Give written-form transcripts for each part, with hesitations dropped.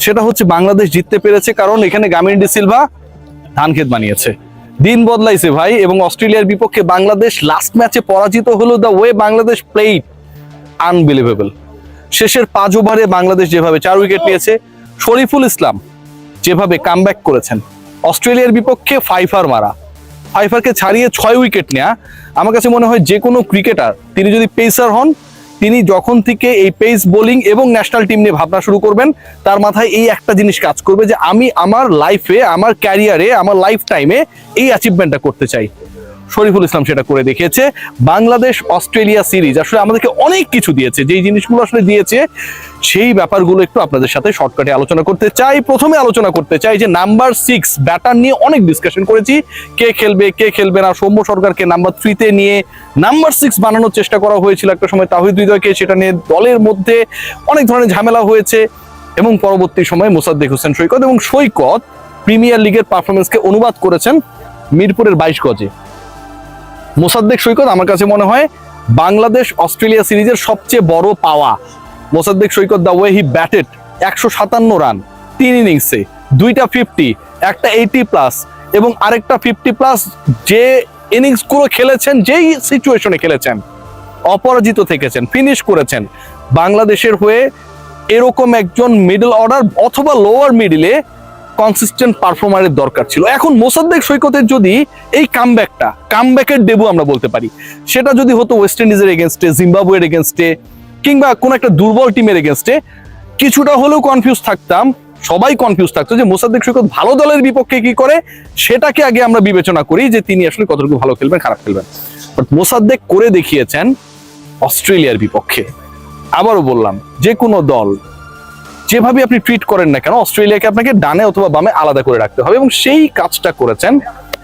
সেটা হচ্ছে বাংলাদেশ জিততে পেরেছে কারণ এখানে গামিনী ডি সিলভা ধান ক্ষেত বানিয়েছে। দিন বদলাইছে ভাই, এবং অস্ট্রেলিয়ার বিপক্ষে বাংলাদেশ লাস্ট ম্যাচে পরাজিত হলো। The way Bangladesh played unbelievable. শেষের 5 ওভারে বাংলাদেশ যেভাবে 4 উইকেট নিয়েছে, শরীফুল ইসলাম যেভাবে কামব্যাক করেছেন, অস্ট্রেলিয়ার বিপক্ষে ফাইফার মারা, ফাইফারকে ছাড়িয়ে 6 উইকেট নেওয়া, আমার কাছে মনে হয় যে কোনো ক্রিকেটার তিনি যদি পেসার হন, তিনি যখন থেকে এই পেস বোলিং এবং ন্যাশনাল টিম নিয়ে ভাবনা শুরু করবেন, তার মাথায় এই একটা জিনিস কাজ করবে যে আমি আমার লাইফে, আমার ক্যারিয়ারে, আমার লাইফ টাইমে এই অ্যাচিভমেন্টটা করতে চাই। শরীফুল ইসলাম সেটা করে দেখিয়েছে। বাংলাদেশ অস্ট্রেলিয়া সিরিজ আসলে আমাদেরকে অনেক কিছু দিয়েছে, যেই জিনিসগুলো আসলে দিয়েছে সেই ব্যাপারগুলো একটু আপনাদের সাথে শর্টকাটে আলোচনা করতে চাই। প্রথমে আলোচনা করতে চাই যে নাম্বার 6 ব্যাটার নিয়ে অনেক ডিসকাশন করেছি, কে খেলবে কে খেলবে না। সৌম্য সরকারকে নাম্বার 3-তে নিয়ে নাম্বার 6 বানানোর চেষ্টা করা হয়েছিল একটা সময় তাহিদ হৃদয়কে, সেটা নিয়ে দলের মধ্যে অনেক ধরনের ঝামেলা হয়েছে, এবং পরবর্তী সময়ে মোসাদ্দেক হোসেন সৈকত, এবং সৈকত প্রিমিয়ার লিগের পারফরমেন্সকে অনুবাদ করেছেন মিরপুরের 22 গজে। মোসাদ্দেক সৈকত আমার কাছে মনে হয় বাংলাদেশ অস্ট্রেলিয়া সিরিজের সবচেয়ে বড় পাওয়া। Mosaddek Saikat the way he batted, 157 run 3 ইনিংসে, 2টা 50, একটা 80+ এবং আরেকটা 50+, যে ইনিংসগুলো খেলেছেন, যেই সিচুয়েশনে খেলেছেন, অপরাজিত থেকেছেন, ফিনিশ করেছেন। বাংলাদেশের হয়ে এরকম একজন মিডল অর্ডার অথবা লোয়ার মিডিলে কনসিস্টেন্ট পারফর্মারের দরকার ছিল। এখন মোসাদ্দেক সৈকতের যদি এই কামব্যাকের ডেবু আমরা বলতে পারি, সেটা যদি হতো ওয়েস্ট ইন্ডিজের এগেনস্টে, জিম্বাবুয়ের এগেনস্টে, কিংবা কোন একটা দুর্বল টিমের এগেনস্টে, কিছুটা হলেও কনফিউজ থাকতাম, সবাই কনফিউজ থাকতো যে মোসাদ্দেক সৈকত ভালো দলের বিপক্ষে কি করে, সেটাকে আগে আমরা বিবেচনা করি যে তিনি আসলে কতটুকু ভালো খেলবেন, খারাপ খেলবেন। বাট মোসাদ্দেক করে দেখিয়েছেন অস্ট্রেলিয়ার বিপক্ষে। আবারও বললাম, যে কোনো দল যেভাবে আপনি ট্রিট করেন না কেন, অস্ট্রেলিয়াকে আপনাকে ডানে অথবা বামে আলাদা করে রাখতে হবে, এবং সেই কাজটা করেছেন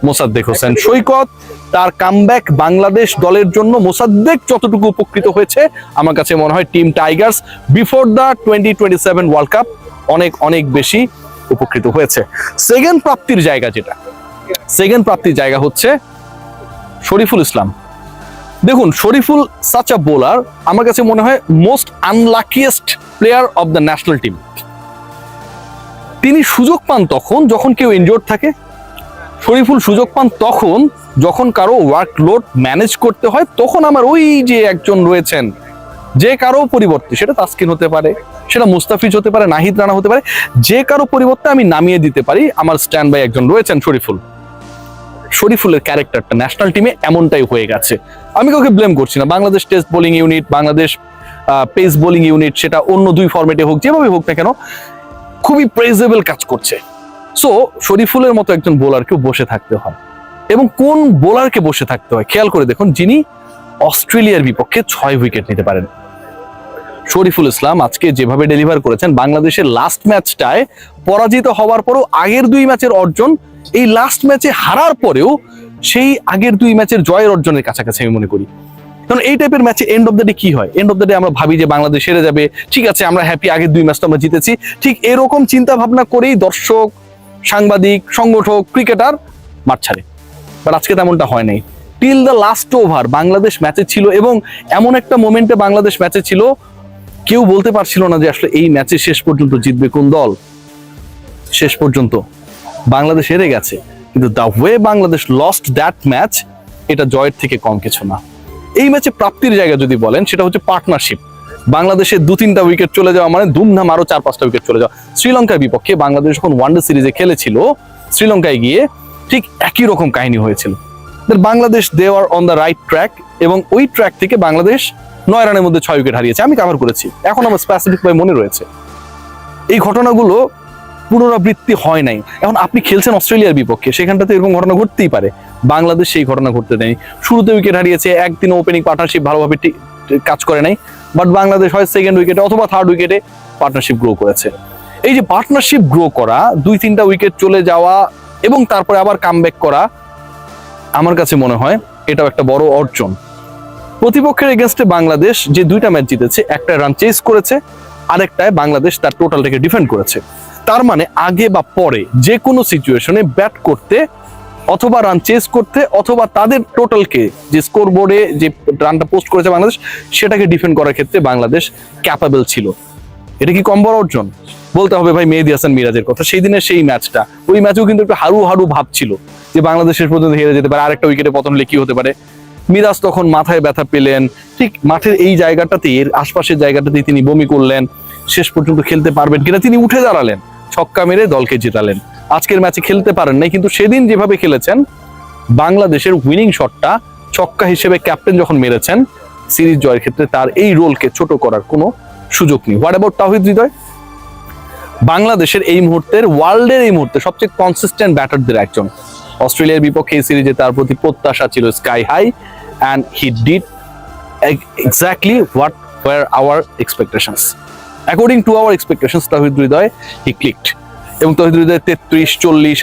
মোসাদ্দেক হোসেন সৈকত। তার কামব্যাক বাংলাদেশ দলের জন্য মোসাদ্দেক যতটুকু উপকৃত হয়েছে, আমার কাছে মনে হয় team Tigers before the 2027 world cup অনেক অনেক বেশি উপকৃত হয়েছে। সেকেন্ড প্রাপ্তির জায়গা হচ্ছে শরীফুল ইসলাম। দেখুন, শরীফুল সাচ আ বোলার, আমার কাছে মনে হয় most unluckiest player of the national team. তিনি সুযোগ পান তখন যখন কেউ ইনজোর্ড থাকে, শরীফুল সুযোগ পান তখন যখন কারো ওয়ার্কলোড ম্যানেজ করতে হয়, তখন আমার ওই যে একজন রয়েছেন যে কারো পরিবর্তে, সেটা তাসকিন হতে পারে, সেটা মুস্তাফিজ হতে পারে, নাহিদ রানা হতে পারে, যে কারো পরিবর্তে আমি নামিয়ে দিতে পারি, আমার স্ট্যান্ড বাই একজন রয়েছেন শরীফুলের ক্যারেক্টারটা ন্যাশনাল টিমে এমনটাই হয়ে গেছে। আমি কাউকে ব্লেম করছি না, Bangladesh test bowling unit, Bangladesh pace bowling unit, সেটা অন্য 2 ফরম্যাটে হোক, যেভাবে হোক না কেন, খুবই প্রেজেবল কাজ করছে। সো শরীফুলের মতো একজন বোলারকেও বসে থাকতে হয়, এবং কোন বোলারকে বসে থাকতে হয় খেয়াল করে দেখুন, যিনি অস্ট্রেলিয়ার বিপক্ষে 6 উইকেট নিতে পারেন। শরীফুল ইসলাম আজকে যেভাবে ডেলিভার করেছেন, বাংলাদেশের লাস্ট ম্যাচটায় পরাজিত হওয়ার পরও আগের 2 ম্যাচের অর্জন, এই লাস্ট ম্যাচে হারার পরেও সেই আগের 2 ম্যাচের জয়ের অর্জনের কাছাকাছি আমি মনে করি। কারণ এই টাইপের ম্যাচে এন্ড অফ দ্য ডে কি হয়, এন্ড অফ দ্য ডে আমরা ভাবি যে বাংলাদেশ হেরে যাবে, ঠিক আছে আমরা হ্যাপি, আগের 2 ম্যাচ তো আমরা জিতেছি, ঠিক এরকম চিন্তা ভাবনা করেই দর্শক, সাংবাদিক, সংগঠক, ক্রিকেটার মাঠ ছাড়ে। বাট আজকে তেমনটা হয় নাই। Till the last over Bangladesh ম্যাচে ছিল, এবং এমন একটা মোমেন্টে বাংলাদেশ ম্যাচে ছিল, কেউ বলতে পারছিল না যে আসলে এই ম্যাচে শেষ পর্যন্ত জিতবে কোন দল। শেষ পর্যন্ত বাংলাদেশ হেরে গেছে, কিন্তু the way Bangladesh lost that match, এটা জয়ের থেকে কম কিছু না। এই ম্যাচে প্রাপ্তির জায়গা যদি বলেন, সেটা হচ্ছে পার্টনারশিপ। বাংলাদেশের 2-3টা উইকেট চলে যাওয়া মানে ধুমধাম আরো 4-5টা উইকেট চলে যাওয়া। শ্রীলঙ্কার বিপক্ষে বাংলাদেশ যখন ওয়ানডে সিরিজে খেলেছিল, শ্রীলঙ্কায় গিয়ে ঠিক একই রকম কাহিনী হয়েছিল। বাংলাদেশ দে আর অন দ্য রাইট ট্র্যাক, এবং ওই ট্র্যাক থেকে বাংলাদেশ 9 রানের মধ্যে 6 উইকেট হারিয়েছে। আমি কভার করেছি, এখন আমার স্পেসিফিক ভাবে মনে রয়েছে। এই ঘটনাগুলো পুনরাবৃত্তি হয় নাই। এখন আপনি খেলছেন অস্ট্রেলিয়ার বিপক্ষে, সেখানটাতে এরকম ঘটনা ঘটতেই পারে, বাংলাদেশ সেই ঘটনা ঘটতে দেয়নি। শুরুতে উইকেট হারিয়েছে, একদিন ওপেনিং পার্টনারশিপ ভালোভাবে কাজ করে নাই, বাট বাংলাদেশ হয় সেকেন্ড উইকেটে অথবা থার্ড উইকেটে পার্টনারশিপ গ্রো করেছে। এই যে পার্টনারশিপ গ্রো করা, 2-3টা উইকেট চলে যাওয়া এবং তারপরে আবার কামব্যাক করা, আমার কাছে মনে হয় এটাও একটা বড় অর্জন। প্রতিপক্ষের এগেনস্টে বাংলাদেশ যে 2টা ম্যাচ জিতেছে, একটা রান চেস করেছে, আরেকটায় বাংলাদেশ তার টোটালটাকে ডিফেন্ড করেছে। তার মানে আগে বা পরে যে কোনো সিচুয়েশনে ব্যাট করতে, অথবা রান চেস করতে, অথবা তাদের টোটালকে যে স্কোর বোর্ডে যে রানটা পোস্ট করেছে বাংলাদেশ, সেটাকে ডিফেন্ড করার ক্ষেত্রে বাংলাদেশ ক্যাপাবল ছিল। এটা কি কম বড় অর্জন? বলতে হবে ভাই মেহেদী হাসান মিরাজের কথা, সেই দিনের সেই ম্যাচটা, ওই ম্যাচেও কিন্তু একটু হারু হারু ভাব ছিল যে বাংলাদেশের পর্যন্ত হেরে যেতে পারে, আরেকটা উইকেটে পতন হলে কি হতে পারে। মিরাজ তখন মাথায় ব্যথা পেলেন, ঠিক মাঠের এই জায়গাটাতে, এর আশপাশের জায়গাটাতেই তিনি বমি করলেন, শেষ পর্যন্ত খেলতে পারবেন কিনা তিনি উঠে দাঁড়ালেন, ছক্কা মেরে দলকে জিতালেন। আজকের ম্যাচে খেলতে পারেন নাই, কিন্তু সেদিন যেভাবে খেলেছেন, বাংলাদেশের উইনিং শটটা ছক্কা হিসেবে ক্যাপ্টেন যখন মেরেছেন, সিরিজ জয়ের ক্ষেত্রে তার এই রোলকে ছোট করার কোনো সুযোগ নেই। What about Towhid Hridoy? বাংলাদেশের এই মুহূর্তের, ওয়ার্ল্ডের এই মুহূর্তে সবচেয়ে কনসিস্টেন্ট ব্যাটারদের একজন। অস্ট্রেলিয়ার বিপক্ষে এই সিরিজে তার প্রতি প্রত্যাশা ছিল sky high, and he did exactly what were our expectations. According to our expectations, Towhid Hridoy he clicked. এবং তাওহিদ হৃদয় 33, 40,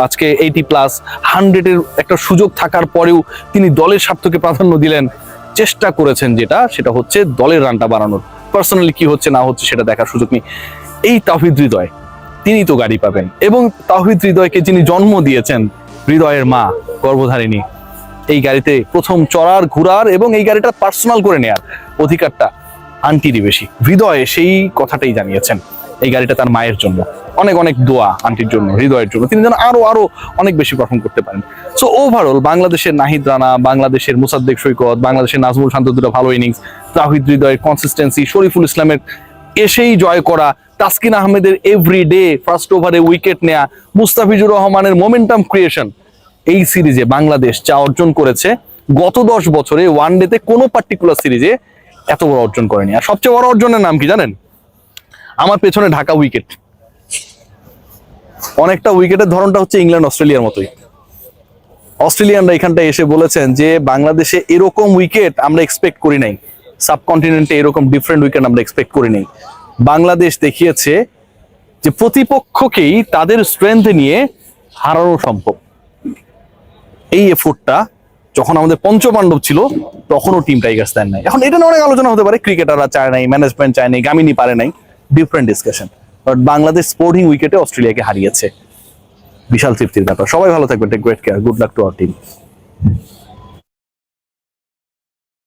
আজকে 80+, 100-এর একটা সুযোগ থাকার পরেও তিনি দলের স্বার্থকে প্রাধান্য দিলেন, চেষ্টা করেছেন সেটা হচ্ছে দলের রানটা বাড়ানোর। পার্সোনালি কি হচ্ছে না হচ্ছে সেটা দেখার সুযোগ নেই। এই তাওহিদ হৃদয়, তিনি তো গাড়ি পাবেন। এবং তাওহিদ হৃদয়কে যিনি জন্ম দিয়েছেন, হৃদয়ের মা, গর্ভধারিণী, এই গাড়িতে প্রথম চড়ার, ঘোরার এবং এই গাড়িটা পার্সোনাল করে নেয়ার অধিকারটা আন্টিরই বেশি। হৃদয় সেই কথাটাই জানিয়েছেন, এই গাড়িটা তার মায়ের জন্য। অনেক অনেক দোয়া আন্টির জন্য, হৃদয়ের জন্য, তিনি যেন আরো আরো অনেক বেশি পারফর্ম করতে পারেন। সো ওভারঅল বাংলাদেশের নাহিদ রানা, বাংলাদেশের মুসাদ্দেক সৈকত, বাংলাদেশের নাজমুল শান্ত দুটো ভালো ইনিংস, তাওহিদ হৃদয়ের কনসিস্টেন্সি, শরীফুল ইসলামের এসেই জয় করা, তাসকিন আহমেদের এভরিডে ফার্স্ট ওভারে উইকেট নেয়া, মুস্তাফিজুর রহমানের মোমেন্টাম ক্রিয়েশন, এই সিরিজে বাংলাদেশ যা অর্জন করেছে গত 10 বছরে ওয়ানডেতে কোনো পার্টিকুলার সিরিজে এত বড় অর্জন করেনি। আর সবচেয়ে বড় অর্জনের নাম কি জানেন? আমার পেছনে ঢাকা উইকেট। অনেকটা উইকেটের ধরনটা হচ্ছে ইংল্যান্ড অস্ট্রেলিয়ার মতোই। অস্ট্রেলিয়ানরা এখানটায় এসে বলেছেন যে বাংলাদেশে এরকম উইকেট আমরা এক্সপেক্ট করি নাই, সাবকন্টিনেন্টে এরকম ডিফারেন্ট উইকেট আমরা এক্সপেক্ট করি নাই। বাংলাদেশ দেখিয়েছে যে প্রতিপক্ষকেই তাদের স্ট্রেংথ নিয়ে হারানো সম্ভব। এই এফোর্টটা যখন আমাদের পঞ্চপাণ্ডব ছিল তখনও টিম টাইগার্স দেন নাই। এখন এটা নিয়ে অনেক আলোচনা হতে পারে, ক্রিকেটাররা চায় নাই, ম্যানেজমেন্ট চায় নাই, গামিনী পারে নাই, different discussion. But Bangladesh sporting উইকেটে অস্ট্রেলিয়াকে হারিয়েছে, বিশাল তৃপ্তির ব্যাপার। সবাই ভালো থাকবেন, take great care, good luck to our team.